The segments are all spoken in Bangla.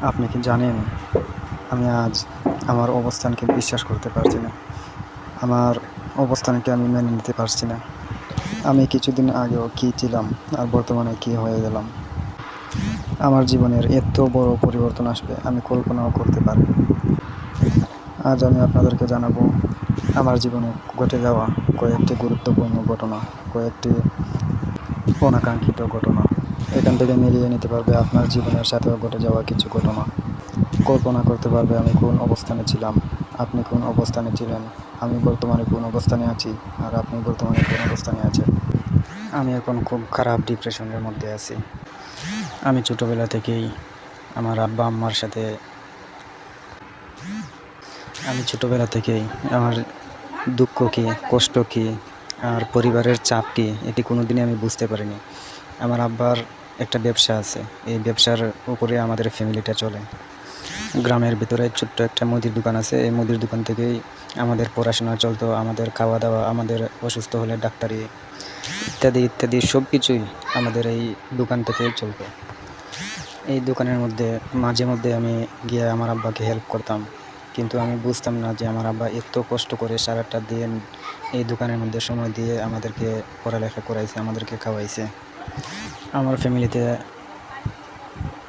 আপনি কি জানেন, আমি আজ আমার অবস্থানকে বিশ্বাস করতে পারছি না। আমার অবস্থানকে আমি মেনে নিতে পারছি না। আমি কিছুদিন আগেও কী ছিলাম আর বর্তমানে কী হয়ে গেলাম। আমার জীবনের এত বড় পরিবর্তন আসবে আমি কল্পনাও করতে পারিনি। আজ আমি আপনাদেরকে জানাবো আমার জীবনে ঘটে যাওয়া কয়েকটি গুরুত্বপূর্ণ ঘটনা, কয়েকটি অনাকাঙ্ক্ষিত ঘটনা। এখান থেকে মিলিয়ে নিতে পারবে আপনার জীবনের সাথেও ঘটে যাওয়া কিছু ঘটনা। কল্পনা করতে পারবে আমি কোন অবস্থানে ছিলাম, আপনি কোন অবস্থানে ছিলেন, আমি বর্তমানে কোন অবস্থানে আছি, আর আপনি বর্তমানে কোন অবস্থানে আছেন। আমি এখন খুব খারাপ ডিপ্রেশনের মধ্যে আছি। আমি ছোটোবেলা থেকেই আমার আব্বা আম্মার সাথে আমার দুঃখ কী, কষ্ট কী, আর পরিবারের চাপ কী, এটি কোনোদিনই আমি বুঝতে পারিনি। আমার আব্বার একটা ব্যবসা আছে, এই ব্যবসার উপরে আমাদের ফ্যামিলিটা চলে। গ্রামের ভিতরে ছোট্ট একটা মুদির দোকান আছে, এই মুদির দোকান থেকেই আমাদের পড়াশোনা চলতো, আমাদের খাওয়া দাওয়া, আমাদের অসুস্থ হলে ডাক্তারি ইত্যাদি ইত্যাদি সব কিছুই আমাদের এই দোকান থেকেই চলতো। এই দোকানের মধ্যে মাঝে মধ্যে আমি গিয়ে আমার আব্বাকে হেল্প করতাম, কিন্তু আমি বুঝতাম না যে আমার আব্বা এত কষ্ট করে সারাটা দিন এই দোকানের মধ্যে সময় দিয়ে আমাদেরকে পড়ালেখা করাইছে, আমাদেরকে খাওয়াইছে। আমার ফ্যামিলিতে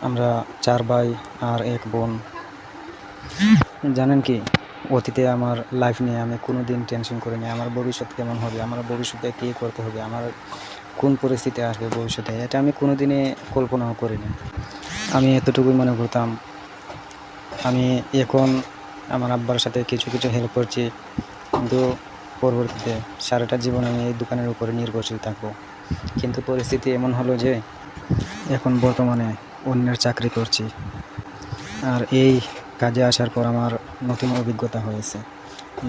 আমরা 4 ভাই আর 1 বোন। জানেন কি, অতীতে আমার লাইফ নিয়ে আমি কোনো দিন টেনশন করিনি। আমার ভবিষ্যৎ কেমন হবে, আমার ভবিষ্যতে কী করতে হবে, আমার কোন পরিস্থিতি আসবে ভবিষ্যতে, এটা আমি কোনো দিনই কল্পনাও করিনি। আমি এতটুকুই মনে করতাম আমি এখন আমার আব্বার সাথে কিছু কিছু হেল্প করছি, কিন্তু পরবর্তীতে সারাটা জীবন আমি এই দোকানের উপরে নির্ভরশীল থাকবো। কিন্তু পরিস্থিতি এমন হলো যে এখন বর্তমানে অন্যের চাকরি করছি, আর এই কাজে আসার পর আমার নতুন অভিজ্ঞতা হয়েছে।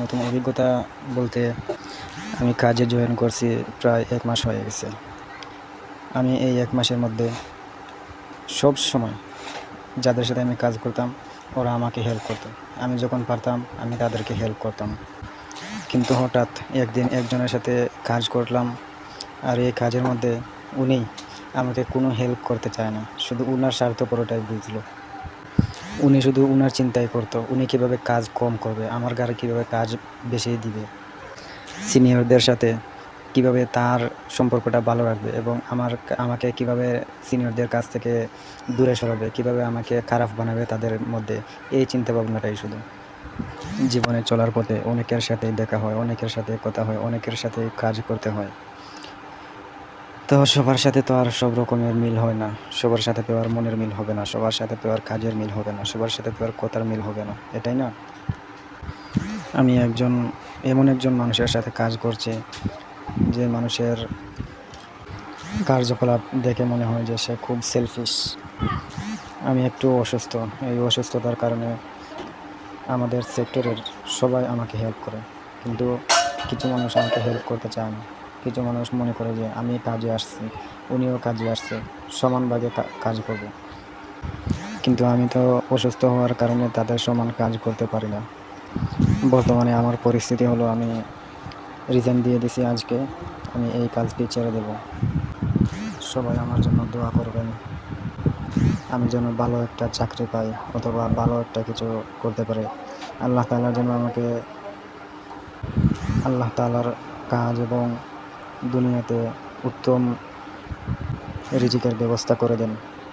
নতুন অভিজ্ঞতা বলতে আমি কাজে জয়েন করছি প্রায় 1 মাস হয়ে গেছে। আমি এই 1 মাসের মধ্যে সব সময় যাদের সাথে আমি কাজ করতাম ওরা আমাকে হেল্প করতো, আমি যখন পারতাম আমি তাদেরকে হেল্প করতাম। কিন্তু হঠাৎ একদিন একজনের সাথে কাজ করলাম, আর এই কাজের মধ্যে উনি আমাকে কোনো হেল্প করতে চায় না, শুধু উনার স্বার্থপরতাই বুঝলো। উনি শুধু উনার চিন্তাই করতো উনি কীভাবে কাজ কম করবে, আমার ঘাড়ে কীভাবে কাজ বেশি দিবে, সিনিয়রদের সাথে কীভাবে তার সম্পর্কটা ভালো রাখবে, এবং আমাকে কীভাবে সিনিয়রদের কাছ থেকে দূরে সরাবে, কীভাবে আমাকে খারাপ বানাবে তাদের মধ্যে। এই চিন্তাভাবনাটাই শুধু। জীবনে চলার পথে অনেকের সাথেই দেখা হয়, অনেকের সাথে কথা হয়, অনেকের সাথে কাজ করতে হয়। তো সবার সাথে তো আর সব রকমের মিল হয় না, সবার সাথে তো আর মনের মিল হবে না, সবার সাথে তো আর কাজের মিল হবে না, সবার সাথে তো আর কথার মিল হবে না, এটাই না? আমি এমন একজন মানুষের সাথে কাজ করছি যে মানুষের কার্যকলাপ দেখে মনে হয় যে সে খুব সেলফিশ। আমি একটু অসুস্থ, এই অসুস্থতার কারণে আমাদের সেক্টরের সবাই আমাকে হেল্প করে, কিন্তু কিছু মানুষ আমাকে হেল্প করতে চায় না। কিছু মানুষ মনে করে যে আমি কাজে আসছি, উনিও কাজে আসছে, সমান ভাগে কাজ করব। কিন্তু আমি তো অসুস্থ হওয়ার কারণে তাদের সমান কাজ করতে পারি না। বর্তমানে আমার পরিস্থিতি হলো আমি রিজাইন দিয়ে দিছি আজকে, আমি এই কাজটি ছেড়ে দেব। সবাই আমার জন্য দোয়া করবেন, আমি যেন ভালো একটা চাকরি পাই অথবা ভালো একটা কিছু করতে পারি। আল্লাহ তাআলা যেন আমাকে আল্লাহ তাআলার কাজ এবং দুনিয়াতে উত্তম রিজিকের ব্যবস্থা করে দেন।